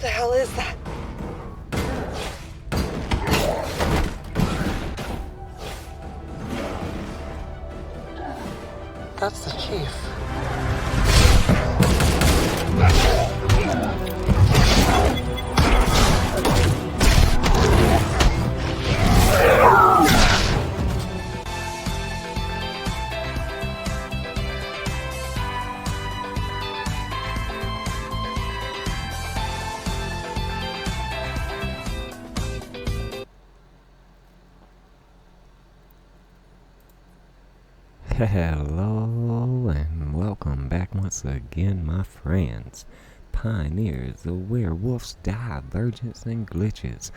The hell is that? That's the chief. Hello and welcome back once again, my friends, pioneers of werewolves, divergence, and glitches,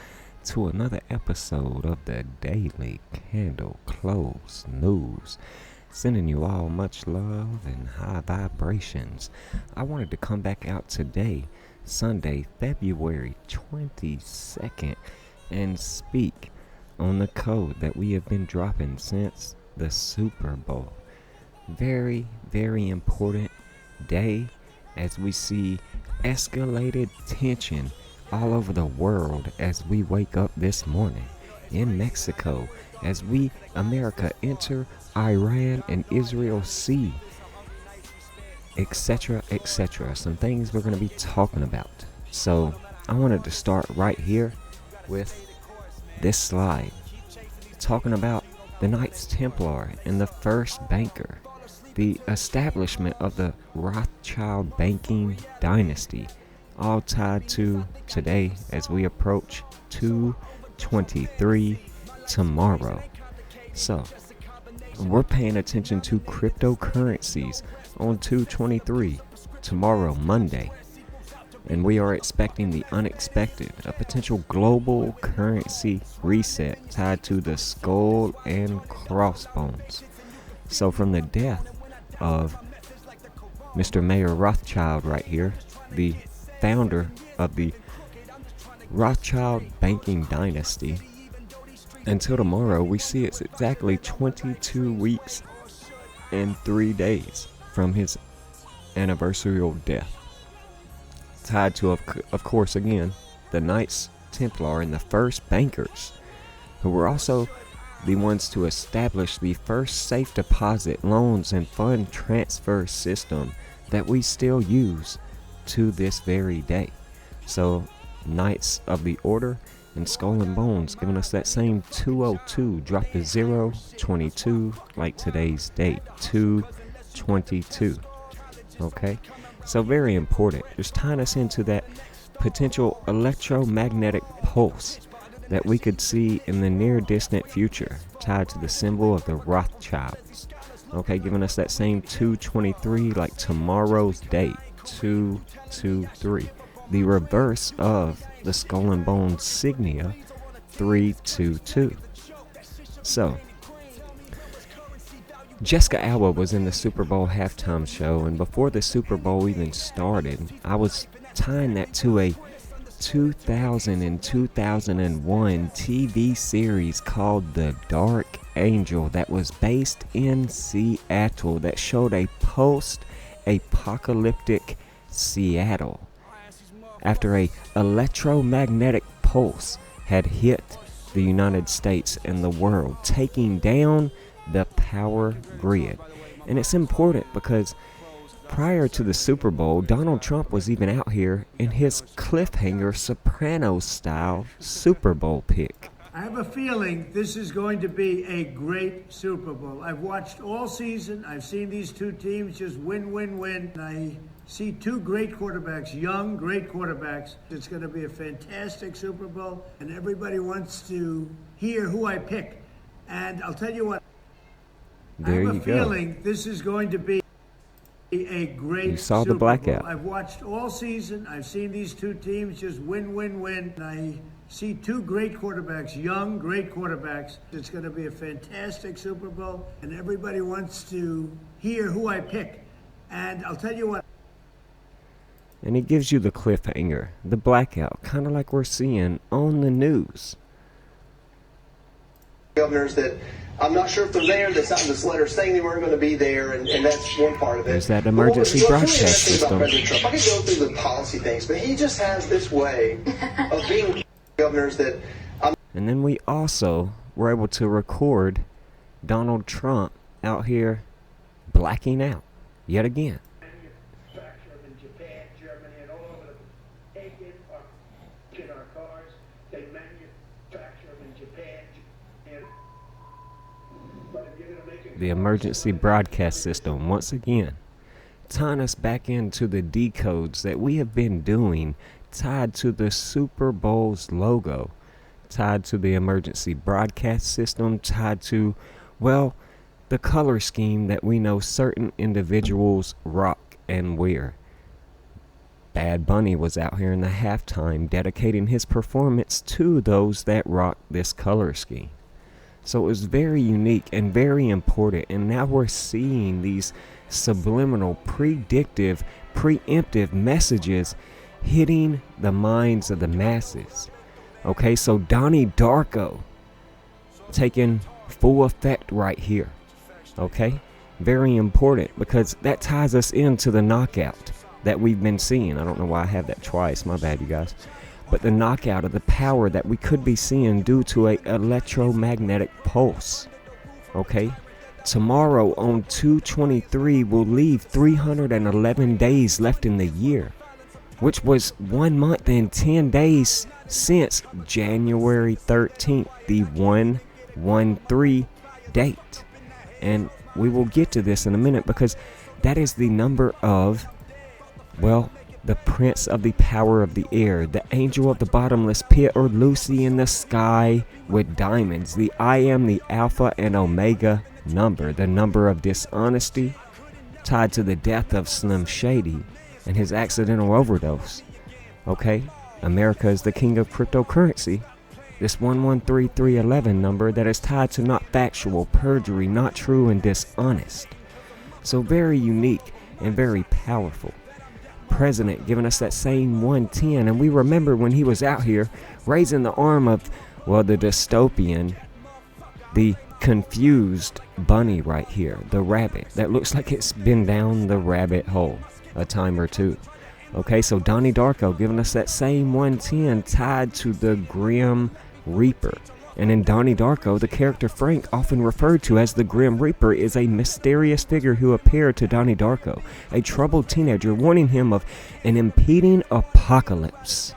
to another episode of the Daily Candle Close News. Sending you all much love and high vibrations. I wanted to come back out today, Sunday, February 22nd, and speak on the code that we have been dropping since the Super Bowl. Very, very important day as we see escalated tension all over the world as we wake up this morning in Mexico, as we, America, enter Iran and Israel sea, etc., etc. Some things we're going to be talking about. So I wanted to start right here with this slide, talking about the Knights Templar and the first banker, the establishment of the Rothschild banking dynasty, all tied to today as we approach 2/23 tomorrow. So we're paying attention to cryptocurrencies on 2/23 tomorrow, Monday, and we are expecting the unexpected, a potential global currency reset tied to the skull and crossbones. So from the death of Mr. Mayer Rothschild right here, the founder of the Rothschild banking dynasty, until tomorrow, we see it's exactly 22 weeks and 3 days from his anniversarial death. Tied to, of course, again, the Knights Templar and the first bankers, who were also the ones to establish the first safe deposit loans and fund transfer system that we still use to this very day. So Knights of the Order and Skull and Bones giving us that same 202, drop the 022 like today's date, 2/22. Okay, so very important, just tying us into that potential electromagnetic pulse that we could see in the near distant future, tied to the symbol of the Rothschilds. Okay, giving us that same 2/23 like tomorrow's date, 2/23, the reverse of the Skull and Bones signia, 3/22. So Jessica Alba was in the Super Bowl halftime show, and before the Super Bowl even started, I was tying that to a 2000 and 2001 TV series called The Dark Angel that was based in Seattle, that showed a post-apocalyptic Seattle after a electromagnetic pulse had hit the United States and the world, taking down the power grid. And it's important because prior to the Super Bowl, Donald Trump was even out here in his cliffhanger Sopranos style Super Bowl pick. I have a feeling this is going to be a great Super Bowl. I've watched all season. I've seen these two teams just win, win, win. And I see two great quarterbacks, young, great quarterbacks. It's going to be a fantastic Super Bowl, and everybody wants to hear who I pick. And I'll tell you what, There I have you a go. feeling this is going to be a great You saw the Super blackout. Bowl. I've watched all season. I've seen these two teams just win, win, win. And I see two great quarterbacks, young, great quarterbacks. It's going to be a fantastic Super Bowl, and everybody wants to hear who I pick. And I'll tell you what. And it gives you the cliffhanger, the blackout, kind of like we're seeing on the news. governors that I'm not sure if they're there. They signed this letter saying they weren't going to be there, and that's one part of it. There's that emergency broadcast system. About President Trump, I could go through the policy things, but he just has this way of being governors that And then we also were able to record Donald Trump out here blacking out yet again. Manufacture them in Japan, Germany, and all over the in our cars. They manufacture them in Japan. But if you're gonna make it, The emergency broadcast system, once again, tying us back into the decodes that we have been doing, tied to the Super Bowl's logo, tied to the emergency broadcast system, tied to, well, the color scheme that we know certain individuals rock and wear. Bad Bunny was out here in the halftime dedicating his performance to those that rock this color scheme. So it was very unique and very important, and now we're seeing these subliminal, predictive, preemptive messages hitting the minds of the masses. Okay, so Donnie Darko taking full effect right here. Okay, very important because that ties us into the knockout that we've been seeing. I don't know why I have that twice, my bad you guys. But the knockout of the power that we could be seeing due to a electromagnetic pulse. Okay, tomorrow on 2/23 will leave 311 days left in the year, which was 1 month and 10 days since January 13th, the 113 date. And we will get to this in a minute because that is the number of, well, the prince of the power of the air, the angel of the bottomless pit, or Lucy in the sky with diamonds. The I am the Alpha and Omega number, the number of dishonesty tied to the death of Slim Shady and his accidental overdose. Okay, America is the king of cryptocurrency. This 113311 number that is tied to not factual, perjury, not true, and dishonest. So very unique and very powerful. President giving us that same 110, and we remember when he was out here raising the arm of, well, the dystopian, the confused bunny right here, the rabbit that looks like it's been down the rabbit hole a time or two. Okay, so Donnie Darko giving us that same 110 tied to the Grim Reaper. And in Donnie Darko, the character Frank, often referred to as the Grim Reaper, is a mysterious figure who appeared to Donnie Darko, a troubled teenager, warning him of an impending apocalypse.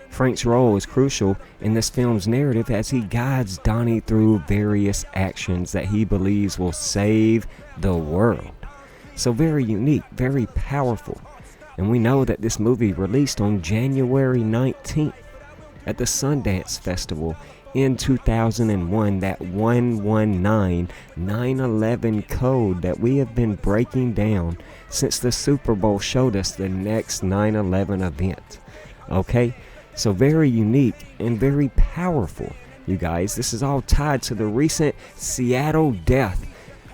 Frank's role is crucial in this film's narrative as he guides Donnie through various actions that he believes will save the world. So very unique, very powerful. And we know that this movie released on January 19th at the Sundance Festival in 2001, that 119-911 code that we have been breaking down since the Super Bowl showed us the next 9/11 event. Okay, so very unique and very powerful, you guys. This is all tied to the recent Seattle death,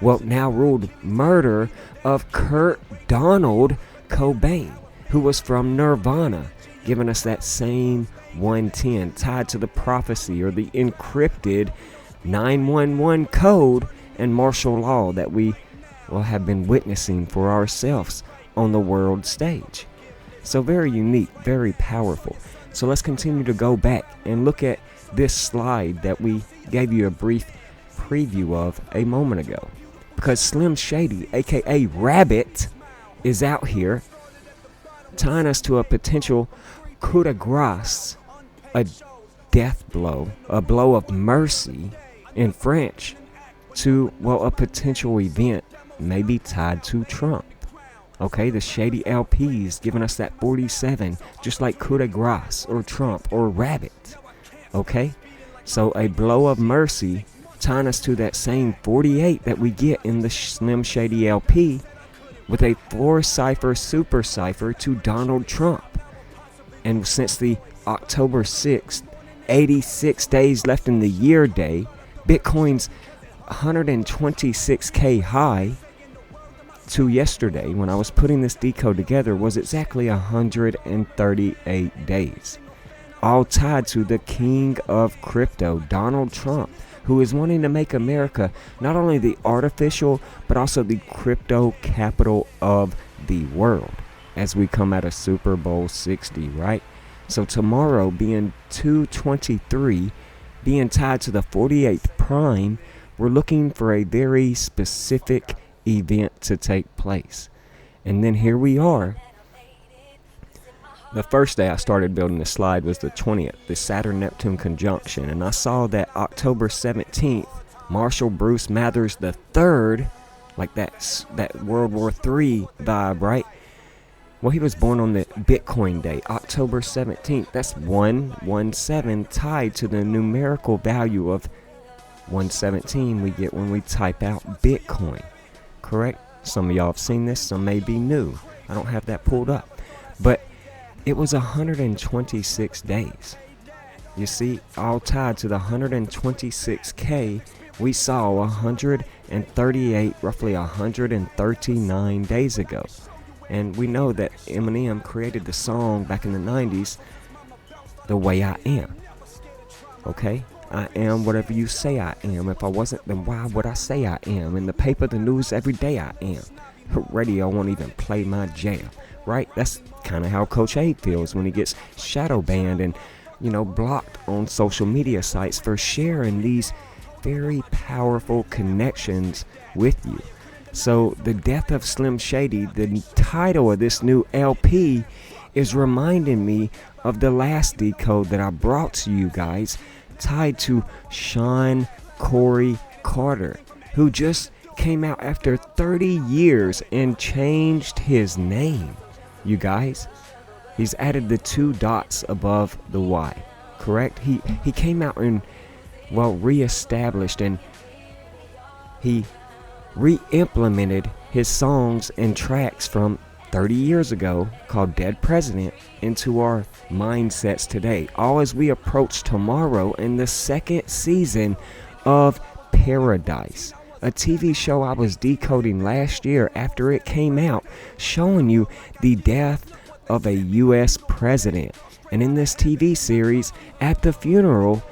well, now ruled murder, of Kurt Donald Cobain, who was from Nirvana, giving us that same 110 tied to the prophecy or the encrypted 911 code and martial law that we, well, have been witnessing for ourselves on the world stage. So very unique, very powerful. So let's continue to go back and look at this slide that we gave you a brief preview of a moment ago, because Slim Shady, aka Rabbit, is out here tying us to a potential coup de grace, a death blow, a blow of mercy in French, to, well, a potential event maybe tied to Trump. Okay, the Shady LPs giving us that 47, just like coup de grace or Trump or Rabbit. Okay, so a blow of mercy tying us to that same 48 that we get in the Slim Shady LP, with a 4-cipher super cipher to Donald Trump. And since the October 6th, 86 days left in the year day, Bitcoin's 126K high to yesterday, when I was putting this decode together, was exactly 138 days. All tied to the king of crypto, Donald Trump, who is wanting to make America not only the artificial, but also the crypto capital of the world as we come out of Super Bowl 60, right? So tomorrow being 2/23, being tied to the 48th prime, we're looking for a very specific event to take place. And then here we are. The first day I started building the slide was the 20th, the Saturn-Neptune conjunction. And I saw that October 17th, Marshall Bruce Mathers III, like that World War III vibe, right? Well, he was born on the Bitcoin day, October 17th. That's 117 tied to the numerical value of 117 we get when we type out Bitcoin. Correct? Some of y'all have seen this, some may be new. I don't have that pulled up. But it was 126 days. You see, all tied to the 126K, we saw 138, roughly 139 days ago. And we know that Eminem created the song back in the 90s, The Way I Am. Okay? I am whatever you say I am. If I wasn't, then why would I say I am? In the paper, the news, every day I am. Radio won't even play my jam, right? That's kind of how Coach A feels when he gets shadow banned and, blocked on social media sites for sharing these very powerful connections with you. So the death of Slim Shady, the title of this new LP, is reminding me of the last decode that I brought to you guys, tied to Sean Corey Carter, who just came out after 30 years and changed his name. You guys, he's added the 2 dots above the Y, correct? He came out and, reestablished, and he re-implemented his songs and tracks from 30 years ago called Dead President into our mindsets today, all as we approach tomorrow in the 2nd season of Paradise, a TV show I was decoding last year after it came out, showing you the death of a U.S. president. And in this TV series, at the funeral,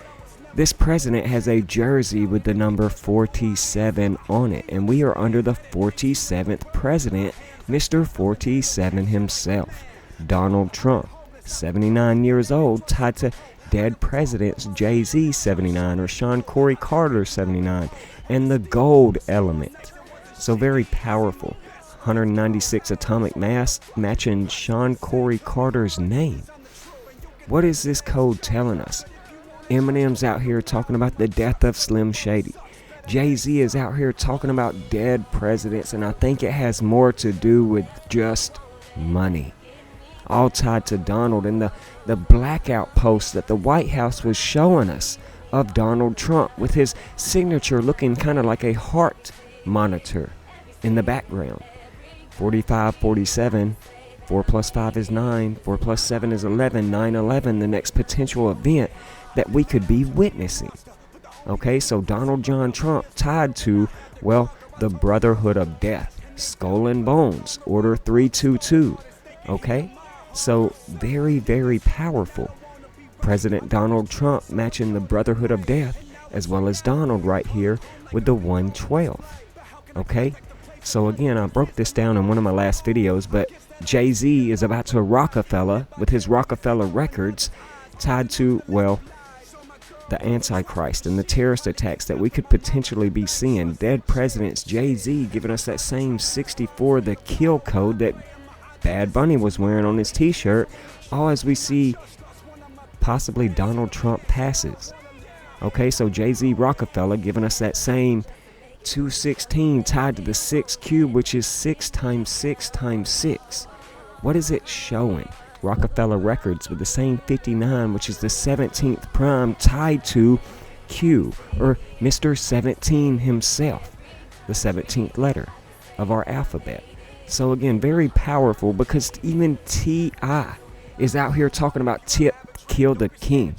this president has a jersey with the number 47 on it, and we are under the 47th president, Mr. 47 himself, Donald Trump, 79 years old, tied to dead presidents Jay-Z 79 or Sean Corey Carter 79, and the gold element. So very powerful. 196 atomic mass matching Sean Corey Carter's name. What is this code telling us? Eminem's out here talking about the death of Slim Shady. Jay-Z is out here talking about dead presidents, and I think it has more to do with just money. All tied to Donald and the blackout post that the White House was showing us of Donald Trump with his signature looking kind of like a heart monitor in the background. 45, 47, 4 plus 5 is 9, 4 plus 7 is 11, 9/11, the next potential event that we could be witnessing. Okay, so Donald John Trump tied to, the Brotherhood of Death, Skull and Bones, Order 322. Okay, so very, very powerful. President Donald Trump matching the Brotherhood of Death, as well as Donald right here with the 112. Okay, so again, I broke this down in one of my last videos, but Jay-Z is about to Rockefeller with his Rockefeller Records, tied to, the Antichrist and the terrorist attacks that we could potentially be seeing. Dead presidents, Jay-Z giving us that same 64, the kill code that Bad Bunny was wearing on his t-shirt, all as we see possibly Donald Trump passes. Okay, so Jay-Z Rockefeller giving us that same 216 tied to the 6 cube, which is 6 times 6 times 6. What is it showing? Rockefeller Records with the same 59, which is the 17th prime, tied to Q, or Mr. 17 himself, the 17th letter of our alphabet. So again, very powerful, because even T.I. is out here talking about Tip Kill the King,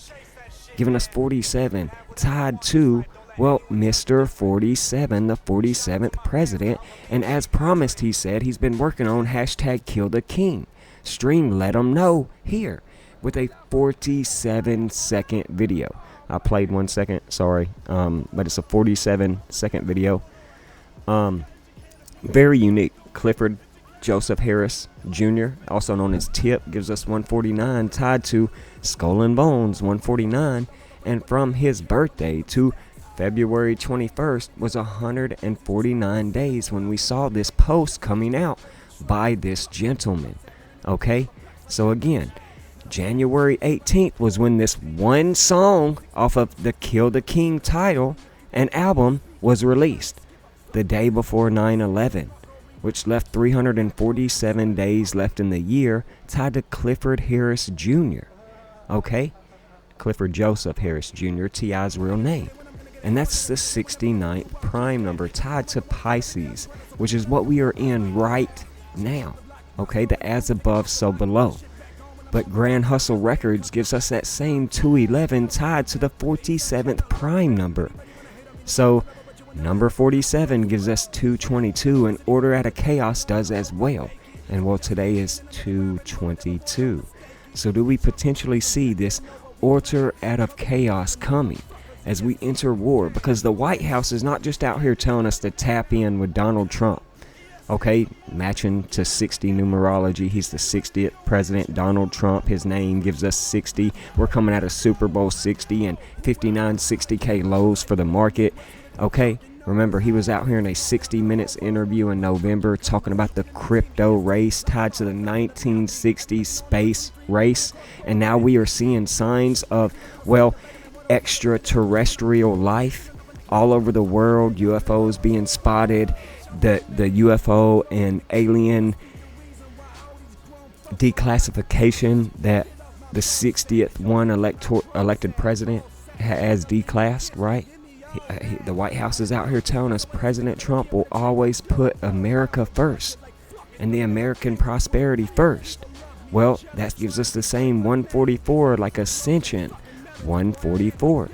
giving us 47, tied to, Mr. 47, the 47th president. And as promised, he said he's been working on hashtag Kill the King. Stream Let 'em Know here with a 47-second video. I played 1 second, sorry, but it's a 47-second video. Very unique. Clifford Joseph Harris Jr., also known as Tip, gives us 149, tied to Skull and Bones 149, and from his birthday to February 21st was 149 days when we saw this post coming out by this gentleman. Okay, so again, January 18th was when this one song off of the Kill the King title and album was released, the day before 9/11, which left 347 days left in the year, tied to Clifford Harris Jr. Okay, Clifford Joseph Harris Jr., T.I.'s real name. And that's the 69th prime number, tied to Pisces, which is what we are in right now. Okay, the as above, so below. But Grand Hustle Records gives us that same 211 tied to the 47th prime number. So number 47 gives us 222, and Order Out of Chaos does as well. And well, today is 222. So do we potentially see this Order Out of Chaos coming as we enter war? Because the White House is not just out here telling us to tap in with Donald Trump. Okay, matching to 60 numerology. He's the 60th president, Donald Trump. His name gives us 60. We're coming out of Super Bowl 60 and 59 60K lows for the market. Okay, remember, he was out here in a 60 Minutes interview in November talking about the crypto race tied to the 1960s space race. And now we are seeing signs of, well, extraterrestrial life all over the world. UFOs being spotted. The UFO and alien declassification that the 60th one elected president has declassed, right? The White House is out here telling us President Trump will always put America first and the American prosperity first. Well, that gives us the same 144, like Ascension 144.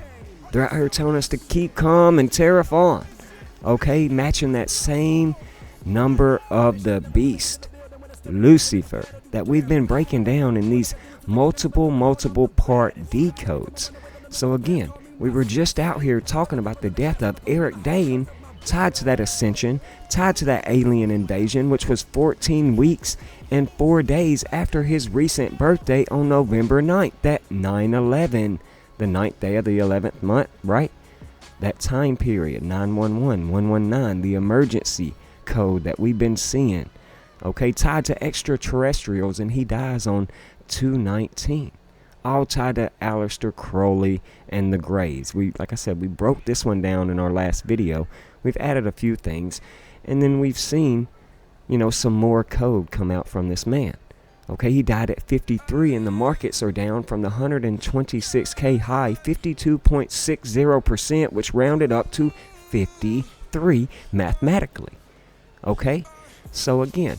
They're out here telling us to keep calm and tariff on. Okay, matching that same number of the beast, Lucifer, that we've been breaking down in these multiple part decodes. So again, we were just out here talking about the death of Eric Dane, tied to that ascension, tied to that alien invasion, which was 14 weeks and 4 days after his recent birthday on November 9th, that 9/11, the 9th day of the 11th month, right? That time period, 911, 119, the emergency code that we've been seeing, okay, tied to extraterrestrials, and he dies on 2/19, all tied to Aleister Crowley and the Greys. Like I said, we broke this one down in our last video. We've added a few things, and then we've seen, some more code come out from this man. Okay, he died at 53, and the markets are down from the 126K high, 52.60%, which rounded up to 53 mathematically. Okay, so again,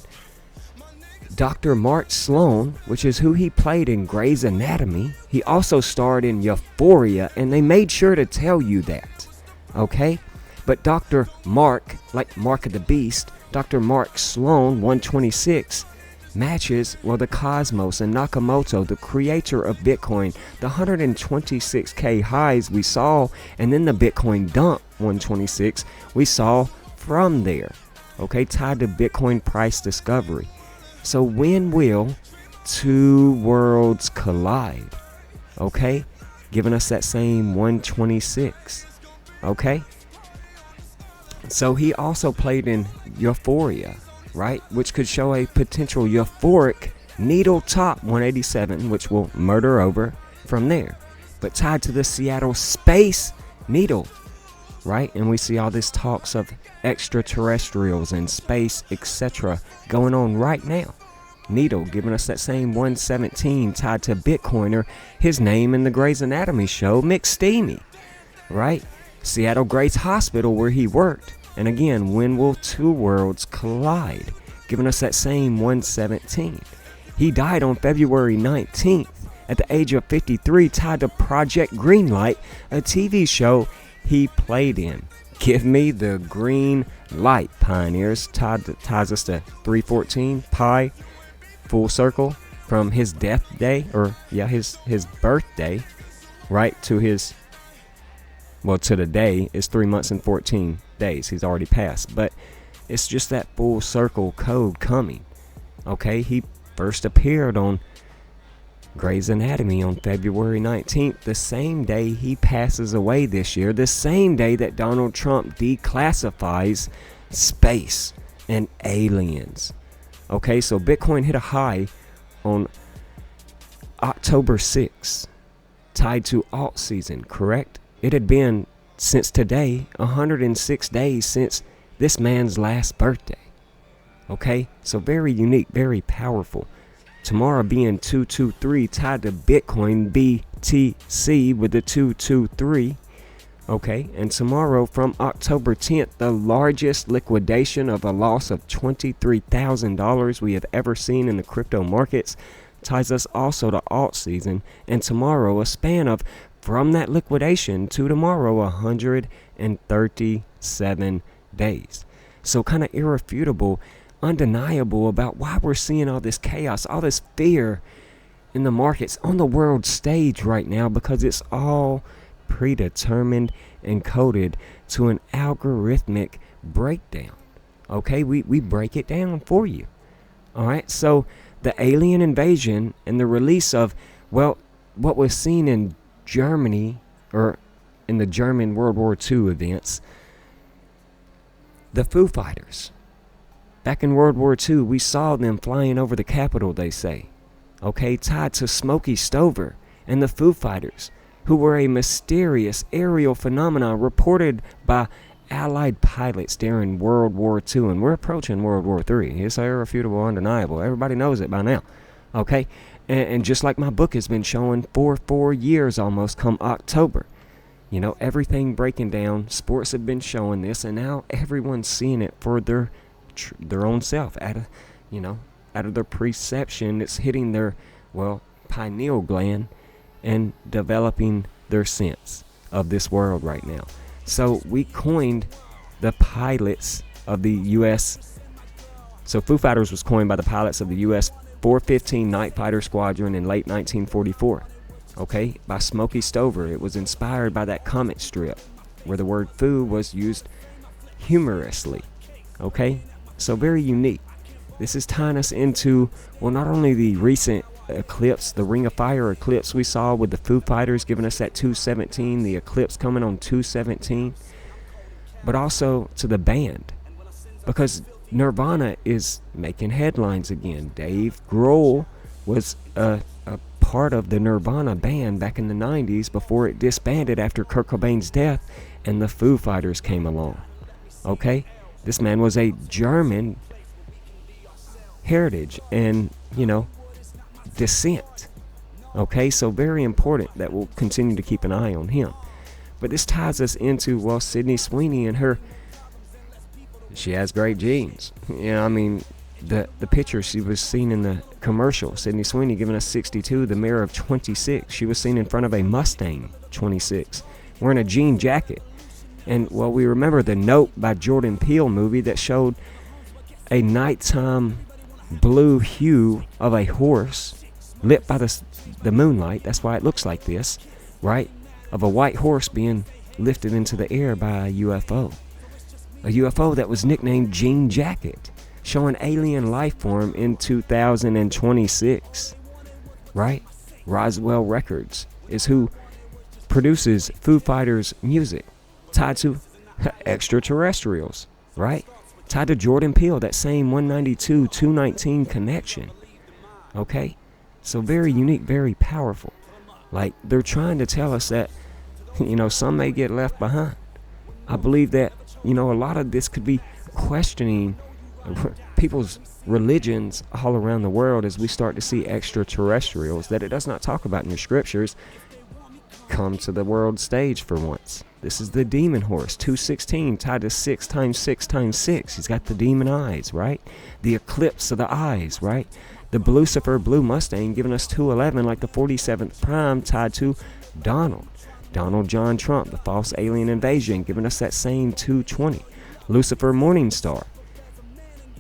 Dr. Mark Sloan, which is who he played in Grey's Anatomy, he also starred in Euphoria, and they made sure to tell you that. Okay, but Dr. Mark, like Mark of the Beast, Dr. Mark Sloan, 126, matches, well, the Cosmos and Nakamoto, the creator of Bitcoin, the 126K highs we saw, and then the Bitcoin dump 126 we saw from there. Okay, tied to Bitcoin price discovery. So when will two worlds collide? Okay, giving us that same 126. Okay, so he also played in Euphoria, right, which could show a potential euphoric needle top 187, which will murder over from there, but tied to the Seattle space needle, right? And we see all this talks of extraterrestrials and space, etc., going on right now. Needle giving us that same 117, tied to Bitcoiner, his name in the Grey's Anatomy show, McSteamy, right? Seattle Grace Hospital, where he worked. And again, when will two worlds collide? Giving us that same 117. He died on February 19th at the age of 53, tied to Project Greenlight, a TV show he played in. Give me the green light, pioneers. Ties us to 314, pi, full circle, from his death day, or his birthday, right, to his Well, to the day, it's 3 months and 14 days. He's already passed. But it's just that full circle code coming. Okay, he first appeared on Grey's Anatomy on February 19th, the same day he passes away this year, the same day that Donald Trump declassifies space and aliens. Okay, so Bitcoin hit a high on October 6th, tied to alt season, correct? It had been, since today, 106 days since this man's last birthday. Okay, so very unique, very powerful. Tomorrow being 223, tied to Bitcoin BTC with the 223. Okay, and tomorrow from October 10th, the largest liquidation of a loss of $23,000 we have ever seen in the crypto markets, ties us also to alt season. And tomorrow, a span of from that liquidation to tomorrow, 137 days. So kind of irrefutable, undeniable about why we're seeing all this chaos, all this fear in the markets on the world stage right now, because it's all predetermined and coded to an algorithmic breakdown. Okay, we break it down for you. All right, so the alien invasion and the release of, well, what was seen in Germany, or in the German World War II events, the Foo Fighters. Back in World War II, we saw them flying over the Capitol, they say. Okay, tied to Smokey Stover and the Foo Fighters, who were a mysterious aerial phenomenon reported by Allied pilots during World War II. And we're approaching World War III. It's irrefutable, undeniable. Everybody knows it by now. Okay, and just like my book has been showing for 4 years almost come October. You know, everything breaking down. Sports have been showing this, and now everyone's seeing it for their own self, out of their perception. It's hitting their, well, pineal gland and developing their sense of this world right now. So we coined the pilots of the U.S. So Foo Fighters was coined by the pilots of the U.S. 415 Night Fighter Squadron in late 1944. Okay, by Smokey Stover. It was inspired by that comic strip where the word foo was used humorously. Okay, so very unique. This is tying us into, well, not only the recent eclipse, the Ring of Fire eclipse we saw with the Foo Fighters giving us that 217, the eclipse coming on 217, but also to the band, because Nirvana is making headlines again. Dave Grohl was a part of the Nirvana band back in the 90s before it disbanded after Kurt Cobain's death, and the Foo Fighters came along. Okay, this man was a German heritage and, descent. Okay, so very important that we'll continue to keep an eye on him. But this ties us into, well, Sydney Sweeney and her, she has great genes. The picture she was seen in the commercial, Sydney Sweeney giving us 62, the mayor of 26. She was seen in front of a Mustang 26, wearing a jean jacket. And, well, we remember the Note by Jordan Peele movie that showed a nighttime blue hue of a horse lit by the moonlight. That's why it looks like this, right? Of a white horse being lifted into the air by a UFO. A UFO that was nicknamed Jean Jacket, showing alien life form in 2026, right? Roswell Records is who produces Foo Fighters music, tied to extraterrestrials, right? Tied to Jordan Peele, that same 192, 219 connection, okay? So very unique, very powerful. Like, they're trying to tell us that, some may get left behind. I believe that, a lot of this could be questioning people's religions all around the world as we start to see extraterrestrials that it does not talk about in the scriptures come to the world stage for once. This is the demon horse, 216, tied to 6 times 6 times 6. He's got the demon eyes, right? The eclipse of the eyes, right? The Lucifer Blue Mustang giving us 211, like the 47th prime, tied to Donald John Trump, the false alien invasion, giving us that same 220. Lucifer Morningstar,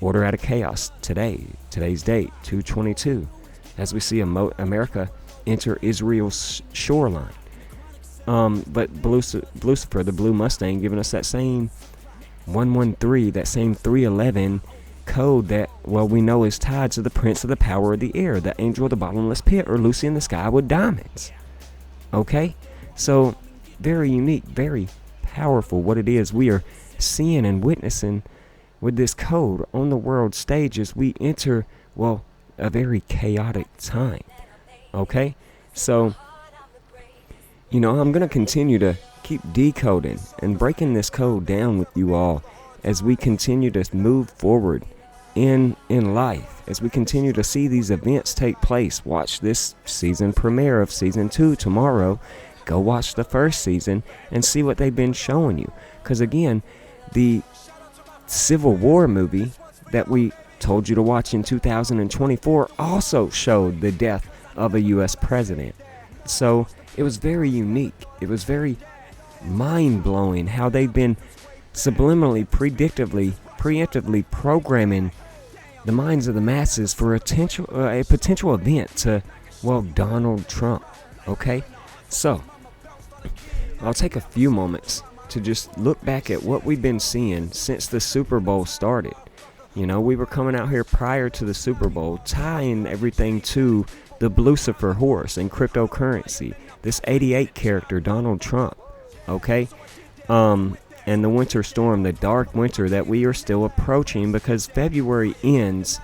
order out of chaos today's date, 222, as we see America enter Israel's shoreline. But Lucifer, the Blue Mustang, giving us that same 113, that same 311 code that, well, we know is tied to the Prince of the Power of the Air, the Angel of the Bottomless Pit, or Lucy in the Sky with Diamonds. Okay? So, very unique, very powerful what it is we are seeing and witnessing with this code on the world stage as we enter, well, a very chaotic time. Okay? So, I'm going to continue to keep decoding and breaking this code down with you all as we continue to move forward in life, as we continue to see these events take place. Watch this season premiere of season 2 tomorrow. Go watch the first season and see what they've been showing you. Because again, the Civil War movie that we told you to watch in 2024 also showed the death of a U.S. president. So it was very unique. It was very mind-blowing how they've been subliminally, preemptively programming the minds of the masses for a potential event to, well, Donald Trump. Okay? So, I'll take a few moments to just look back at what we've been seeing since the Super Bowl started. We were coming out here prior to the Super Bowl, tying everything to the Lucifer horse and cryptocurrency. This 88 character, Donald Trump. Okay? And the winter storm, the dark winter that we are still approaching, because February ends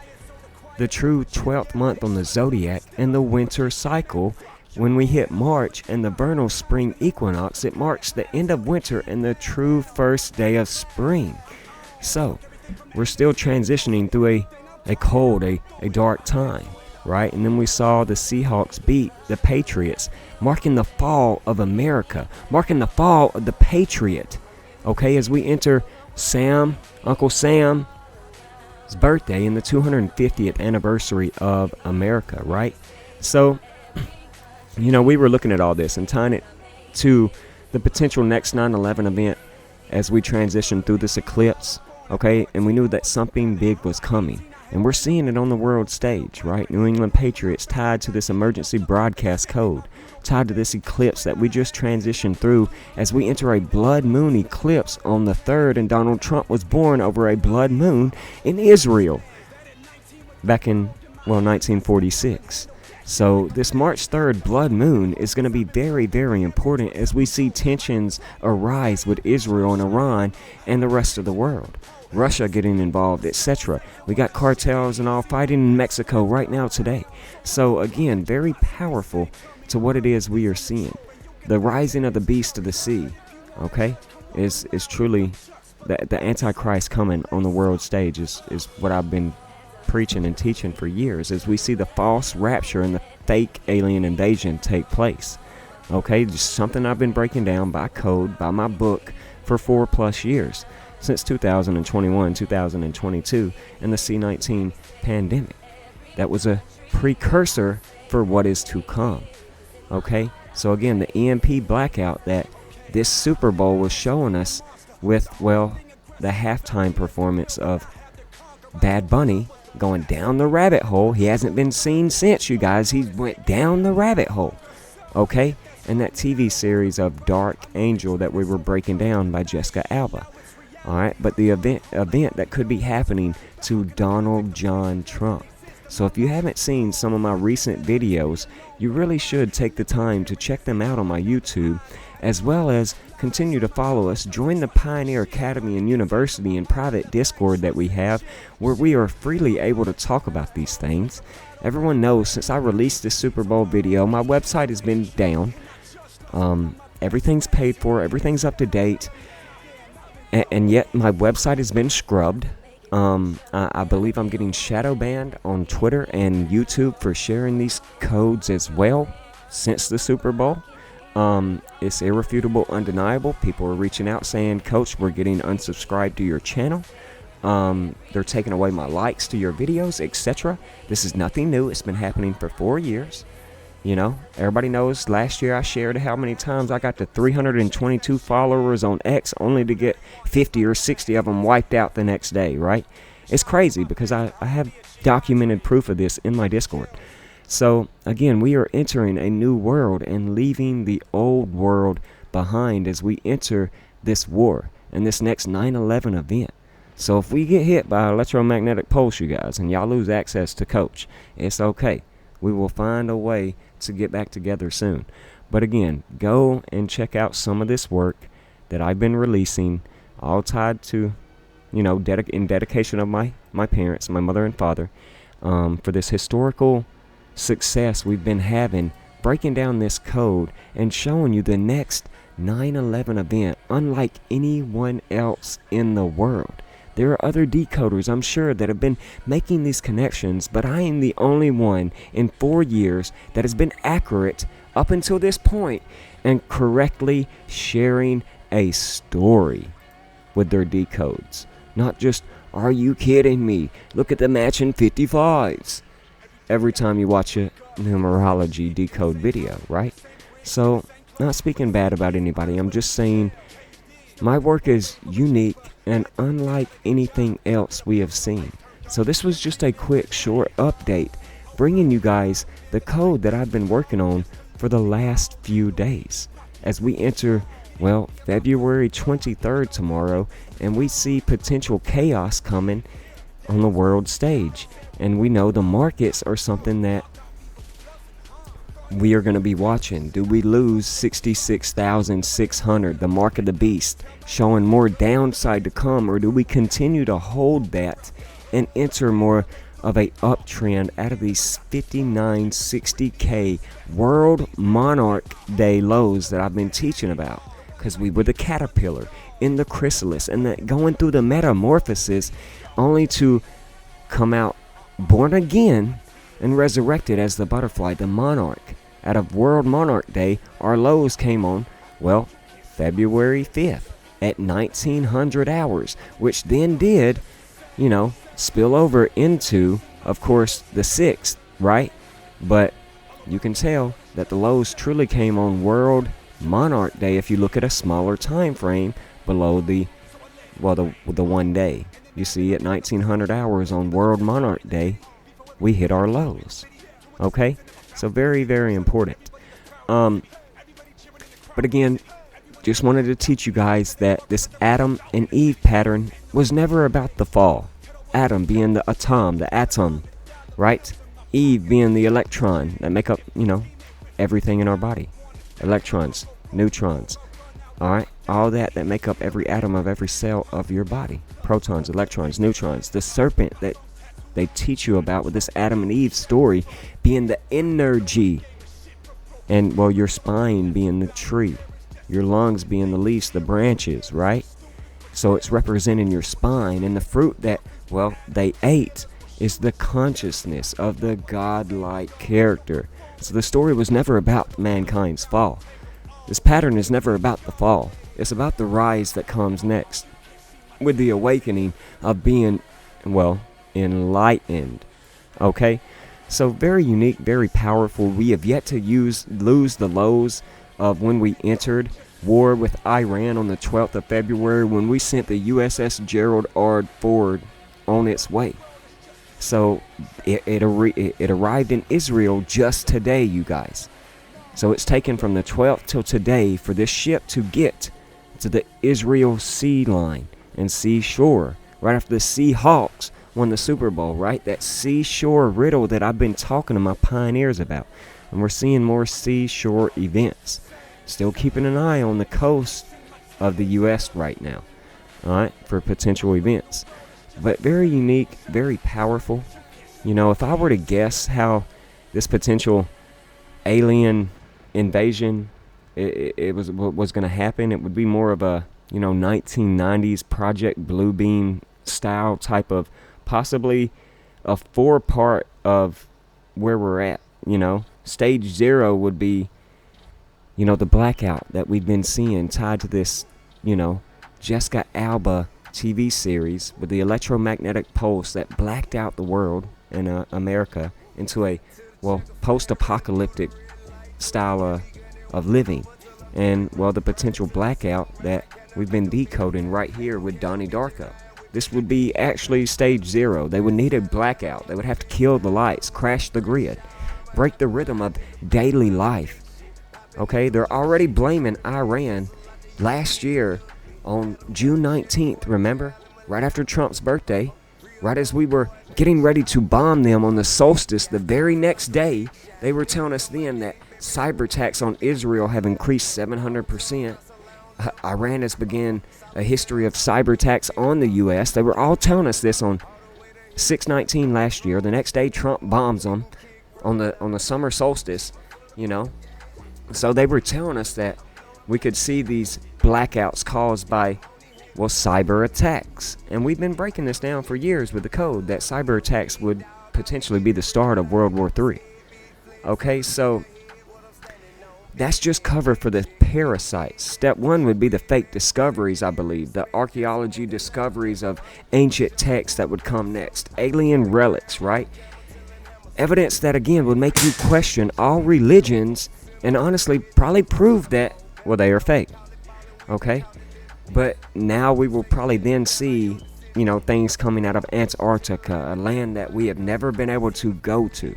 the true 12th month on the zodiac and the winter cycle. When we hit March and the vernal spring equinox, it marks the end of winter and the true first day of spring. So, we're still transitioning through a cold, a dark time, right? And then we saw the Seahawks beat the Patriots, marking the fall of America, marking the fall of the Patriot. Okay, as we enter Uncle Sam's birthday in the 250th anniversary of America, right? So, we were looking at all this and tying it to the potential next 9/11 event as we transition through this eclipse, okay? And we knew that something big was coming. And we're seeing it on the world stage, right? New England Patriots tied to this emergency broadcast code, tied to this eclipse that we just transitioned through as we enter a blood moon eclipse on the 3rd, and Donald Trump was born over a blood moon in Israel back in, 1946. So this March 3rd blood moon is going to be very, very important as we see tensions arise with Israel and Iran and the rest of the world. Russia getting involved, etc. We got cartels and all fighting in Mexico right now today. So again, very powerful to what it is we are seeing. The rising of the beast of the sea, okay, is truly the Antichrist coming on the world stage is what I've been preaching and teaching for years, as we see the false rapture and the fake alien invasion take place. Okay, just something I've been breaking down by code, by my book for 4+ years. Since 2021, 2022, and the C-19 pandemic. That was a precursor for what is to come. Okay? So again, the EMP blackout that this Super Bowl was showing us with, the halftime performance of Bad Bunny going down the rabbit hole. He hasn't been seen since, you guys. He went down the rabbit hole. Okay? And that TV series of Dark Angel that we were breaking down by Jessica Alba. Alright, but the event that could be happening to Donald John Trump. So if you haven't seen some of my recent videos, you really should take the time to check them out on my YouTube, as well as continue to follow us. Join the Pioneer Academy and University and private Discord that we have, where we are freely able to talk about these things. Everyone knows since I released this Super Bowl video, my website has been down. Everything's paid for, everything's up to date. And yet my website has been scrubbed. I believe I'm getting shadow banned on Twitter and YouTube for sharing these codes as well since the Super Bowl. It's irrefutable, undeniable. People are reaching out saying, Coach, we're getting unsubscribed to your channel. They're taking away my likes to your videos, etc. This is nothing new. It's been happening for 4 years. Everybody knows last year I shared how many times I got to 322 followers on X only to get 50 or 60 of them wiped out the next day, right? It's crazy because I have documented proof of this in my Discord. So again, we are entering a new world and leaving the old world behind as we enter this war and this next 9/11 event. So if we get hit by an electromagnetic pulse, you guys, and y'all lose access to Coach, it's okay. We will find a way to get back together soon. But again, go and check out some of this work that I've been releasing, all tied to, in dedication of my parents, my mother and father, for this historical success we've been having, breaking down this code and showing you the next 9/11 event unlike anyone else in the world. There are other decoders, I'm sure, that have been making these connections, but I am the only one in 4 years that has been accurate up until this point and correctly sharing a story with their decodes. Not just, are you kidding me? Look at the matching 55s. Every time you watch a numerology decode video, right? So, not speaking bad about anybody, I'm just saying my work is unique and unlike anything else we have seen. So this was just a quick, short update, bringing you guys the code that I've been working on for the last few days. As we enter, February 23rd tomorrow, and we see potential chaos coming on the world stage. And we know the markets are something that we are going to be watching. Do we lose 66,600, the mark of the beast, showing more downside to come, or do we continue to hold that and enter more of a uptrend out of these 5960K World Monarch Day lows that I've been teaching about? Because we were the caterpillar in the chrysalis and going through the metamorphosis only to come out born again and resurrected as the butterfly, the monarch. Out of World Monarch Day, our lows came on, February 5th at 1900 hours, which then did, spill over into, of course, the 6th, right? But you can tell that the lows truly came on World Monarch Day if you look at a smaller time frame below the 1 day. You see, at 1900 hours on World Monarch Day, we hit our lows. Okay? So very, very important. But again, just wanted to teach you guys that this Adam and Eve pattern was never about the fall. Adam being the atom, right? Eve being the electron that make up, everything in our body. Electrons, neutrons, all right? All that make up every atom of every cell of your body. Protons, electrons, neutrons. The serpent that they teach you about with this Adam and Eve story being the energy. And, your spine being the tree. Your lungs being the leaves, the branches, right? So it's representing your spine. And the fruit that, they ate is the consciousness of the godlike character. So the story was never about mankind's fall. This pattern is never about the fall. It's about the rise that comes next, with the awakening of being, enlightened. Okay? So very unique, very powerful. We have yet to lose the lows of when we entered war with Iran on the 12th of February, when we sent the USS Gerald R. Ford on its way. So it arrived in Israel just today, you guys. So it's taken from the 12th till today for this ship to get to the Israel sea line and seashore, right after the Seahawks won the Super Bowl, right? That seashore riddle that I've been talking to my pioneers about. And we're seeing more seashore events. Still keeping an eye on the coast of the U.S. right now, all right, for potential events. But very unique, very powerful. If I were to guess how this potential alien invasion it was going to happen, it would be more of a 1990s Project Bluebeam style type of, possibly a 4-part of where we're at. Stage 0 would be the blackout that we've been seeing tied to this Jessica Alba TV series with the electromagnetic pulse that blacked out the world and America into a post-apocalyptic style of living. And the potential blackout that we've been decoding right here with Donnie Darko. This would be actually stage 0. They would need a blackout. They would have to kill the lights, crash the grid. break the rhythm of daily life. Okay, they're already blaming Iran last year on June 19th, remember? Right after Trump's birthday, right as we were getting ready to bomb them on the solstice, the very next day, they were telling us then that cyber attacks on Israel have increased 700%. Iran has begun a history of cyber attacks on the U.S. They were all telling us this on 6/19 last year. The next day, Trump bombs them on the summer solstice, you know. So they were telling us that we could see these blackouts caused by, well, cyber attacks. And we've been breaking this down for years with the code that cyber attacks would potentially be the start of World War III. Okay, so that's just cover for the parasites. Step one would be the fake discoveries, I believe. The archaeology discoveries of ancient texts that would come next. Alien relics, right? Evidence that, again, would make you question all religions and honestly probably prove that, well, they are fake. Okay? But now we will probably then see, you know, things coming out of Antarctica, a land that we have never been able to go to.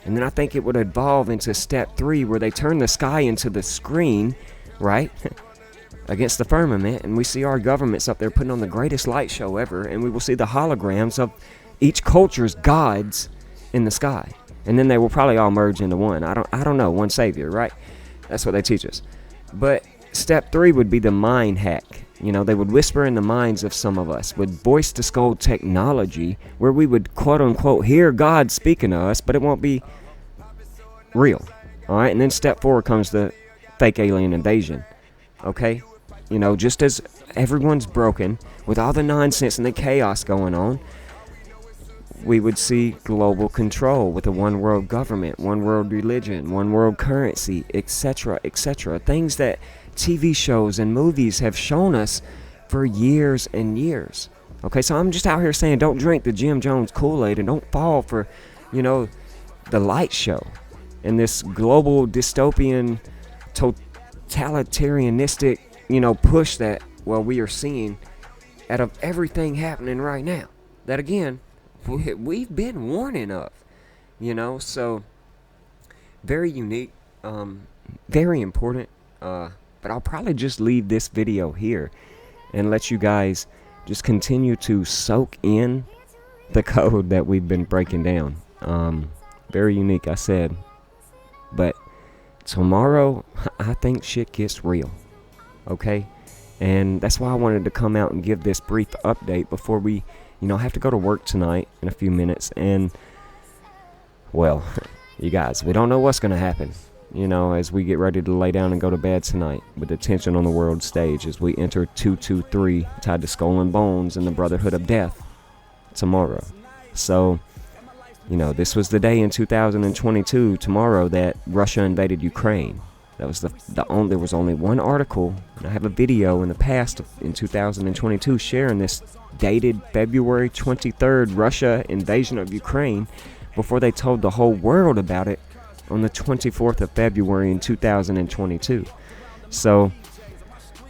And then I think it would evolve into step 3, where they turn the sky into the screen, right, against the firmament, and we see our governments up there putting on the greatest light show ever, and we will see the holograms of each culture's gods in the sky. And then they will probably all merge into one. I don't know, one savior, right? That's what they teach us. But step 3 would be the mind hack. You know, they would whisper in the minds of some of us with voice to skull technology, where we would quote unquote hear God speaking to us, but it won't be real. All right. And then step 4 comes the fake alien invasion. Okay. You know, just as everyone's broken with all the nonsense and the chaos going on, we would see global control with a one world government, one world religion, one world currency, etc., etc. Things that TV shows and movies have shown us for years and years. Okay, so I'm just out here saying, don't drink the Jim Jones Kool-Aid and don't fall for, you know, the light show and this global dystopian totalitarianistic, you know, push that, well, we are seeing out of everything happening right now. That, again, we've been warning of, you know. So very unique, very important, but I'll probably just leave this video here and let you guys just continue to soak in the code that we've been breaking down. Very unique, I said, but tomorrow I think shit gets real. Okay, and that's why I wanted to come out and give this brief update before we, you know, have to go to work tonight in a few minutes. And, well, you guys, we don't know what's going to happen, you know, as we get ready to lay down and go to bed tonight with the tension on the world stage as we enter 223 tied to Skull and Bones and the Brotherhood of Death tomorrow. So, you know, this was the day in 2022, tomorrow, that Russia invaded Ukraine. That was there was only one article, and I have a video in the past in 2022 sharing this dated February 23rd Russia invasion of Ukraine before they told the whole world about it on the 24th of February in 2022. So,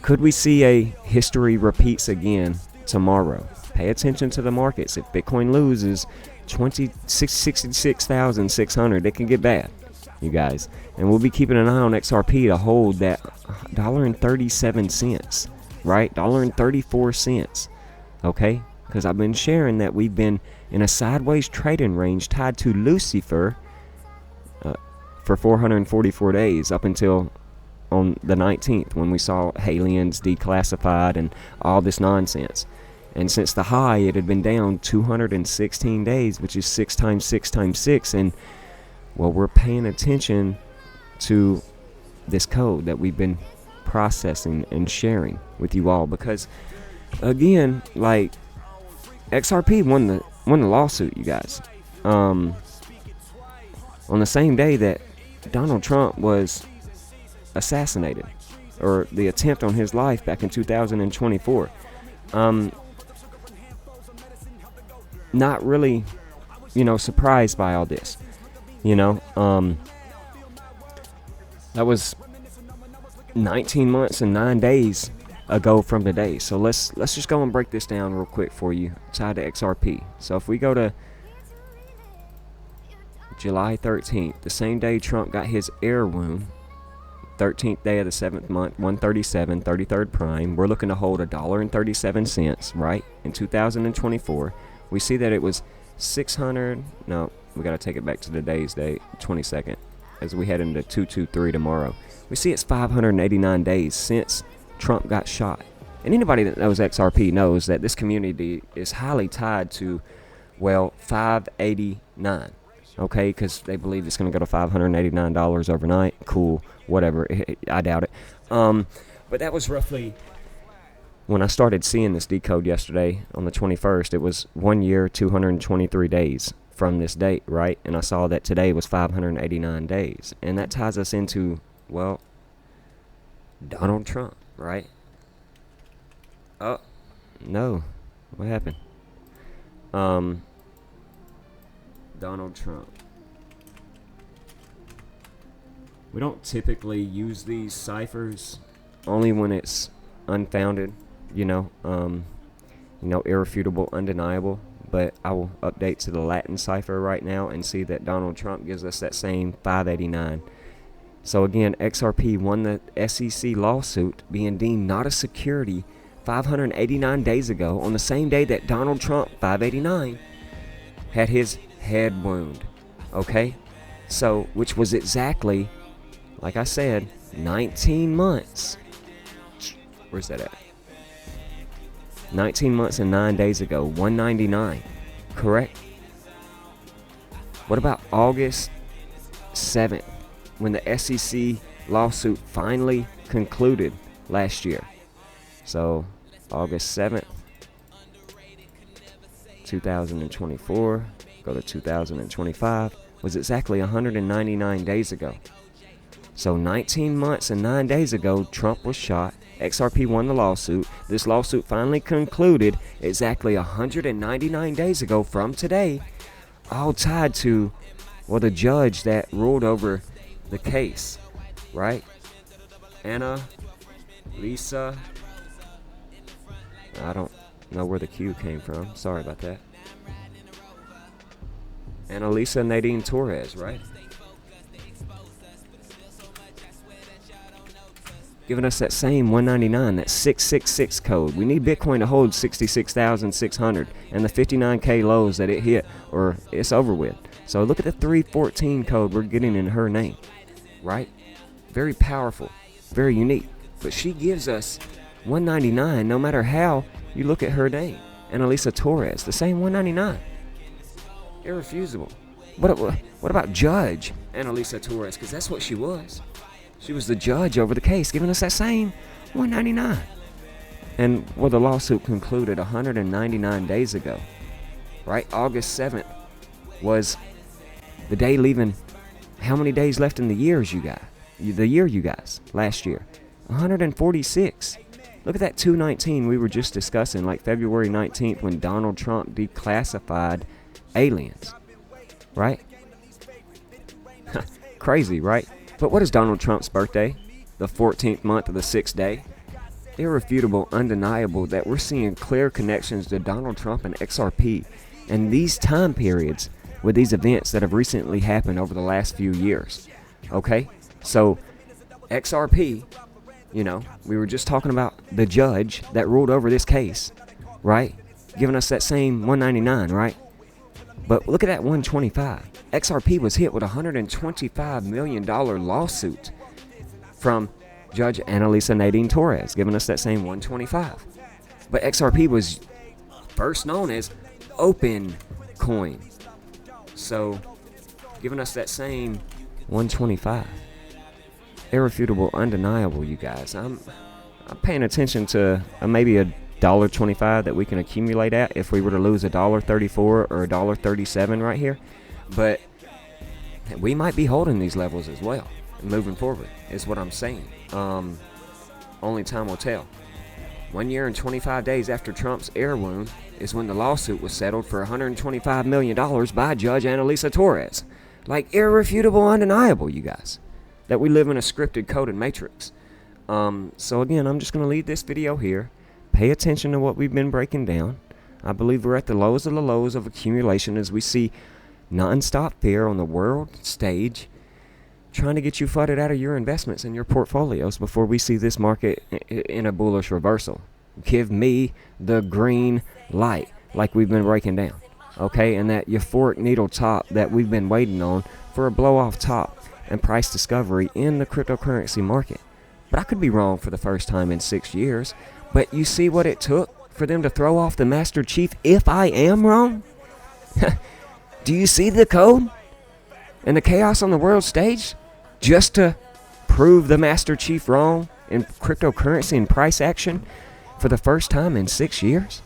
could we see a history repeats again tomorrow? Pay attention to the markets. If Bitcoin loses 66,600, it can get bad, you guys. And we'll be keeping an eye on XRP to hold that $1.37, right? $1.34, okay? Because I've been sharing that we've been in a sideways trading range tied to Lucifer for 444 days up until on the 19th when we saw aliens declassified and all this nonsense. And since the high, it had been down 216 days, which is 6 times 6 times 6. And, well, we're paying attention to this code that we've been processing and sharing with you all. Because, again, like, XRP won the lawsuit, you guys. On the same day that Donald Trump was assassinated, or the attempt on his life back in 2024. Not really, you know, surprised by all this, you know. That was 19 months and 9 days ago from today. So let's just go and break this down real quick for you, tied to XRP. So if we go to July 13th, the same day Trump got his air wound, 13th day of the 7th month, 137, 33rd prime. We're looking to hold $1.37, right? In 2024, we see that it was 600. No, we got to take it back to today's date, 22nd, as we head into 223 tomorrow. We see it's 589 days since Trump got shot. And anybody that knows XRP knows that this community is highly tied to, well, 589. Okay, because they believe it's going to go to $589 overnight. Cool, whatever. I doubt it. But that was roughly when I started seeing this decode yesterday on the 21st. It was 1 year, 223 days from this date, right? And I saw that today was 589 days. And that ties us into, well, Donald Trump, right? Oh, no. What happened? Donald Trump. We don't typically use these ciphers, only when it's unfounded, irrefutable, undeniable. But I will update to the Latin cipher right now and see that Donald Trump gives us that same 589. So again, XRP won the SEC lawsuit, being deemed not a security 589 days ago, on the same day that Donald Trump, 589, had his head wound. Okay, so which was exactly, like I said, 19 months. Where's that at? 19 months and 9 days ago, 199, correct? What about August 7th, when the SEC lawsuit finally concluded last year? So August 7th, 2024, go to 2025, was exactly 199 days ago. So 19 months and 9 days ago, Trump was shot. XRP won the lawsuit. This lawsuit finally concluded exactly 199 days ago from today, all tied to, well, the judge that ruled over the case, right? Lisa. I don't know where the Q came from. Sorry about that. Annalisa Nadine Torres, right? Giving us that same 199, that 666 code. We need Bitcoin to hold 66,600 and the 59K lows that it hit, or it's over with. So look at the 314 code we're getting in her name, right? Very powerful, very unique. But she gives us 199 no matter how you look at her name. Annalisa Torres, the same 199. Irrefusable. What about Judge Annalisa Torres? Because that's what she was. She was the judge over the case, giving us that same 199. And well, the lawsuit concluded 199 days ago, right? August 7th was the day leaving. How many days left in the years you got? The year you guys, last year. 146. Look at that 219 we were just discussing, like February 19th when Donald Trump declassified aliens, right? Crazy, right? But what is Donald Trump's birthday? The 14th month of the 6th day? Irrefutable, undeniable that we're seeing clear connections to Donald Trump and XRP and these time periods with these events that have recently happened over the last few years. Okay? So, XRP, we were just talking about the judge that ruled over this case, right? Giving us that same 199, right? But look at that 125. XRP was hit with a $125 million lawsuit from Judge Annalisa Nadine Torres, giving us that same 125. But XRP was first known as Open Coin. So, giving us that same 125. Irrefutable, undeniable, you guys. I'm paying attention to maybe $1.25 that we can accumulate at if we were to lose $1.34 or $1.37 right here. But we might be holding these levels as well and moving forward, is what I'm saying. Only time will tell. 1 year and 25 days after Trump's air wound is when the lawsuit was settled for $125 million by Judge Annalisa Torres. Like, irrefutable, undeniable, you guys, that we live in a scripted, coded matrix. So again, I'm just going to leave this video here. Pay attention to what we've been breaking down. I believe we're at the lowest of the lows of accumulation as we see non-stop fear on the world stage, trying to get you flooded out of your investments and your portfolios before we see this market in a bullish reversal. Give me the green light like we've been breaking down, okay? And that euphoric needle top that we've been waiting on for a blow-off top and price discovery in the cryptocurrency market. But I could be wrong for the first time in 6 years. But you see what it took for them to throw off the Master Chief if I am wrong? Do you see the code and the chaos on the world stage just to prove the Master Chief wrong in cryptocurrency and price action for the first time in 6 years?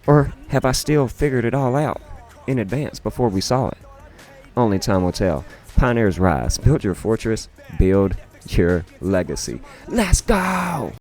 Or have I still figured it all out in advance before we saw it? Only time will tell. Pioneers rise. Build your fortress. Build your legacy. Let's go!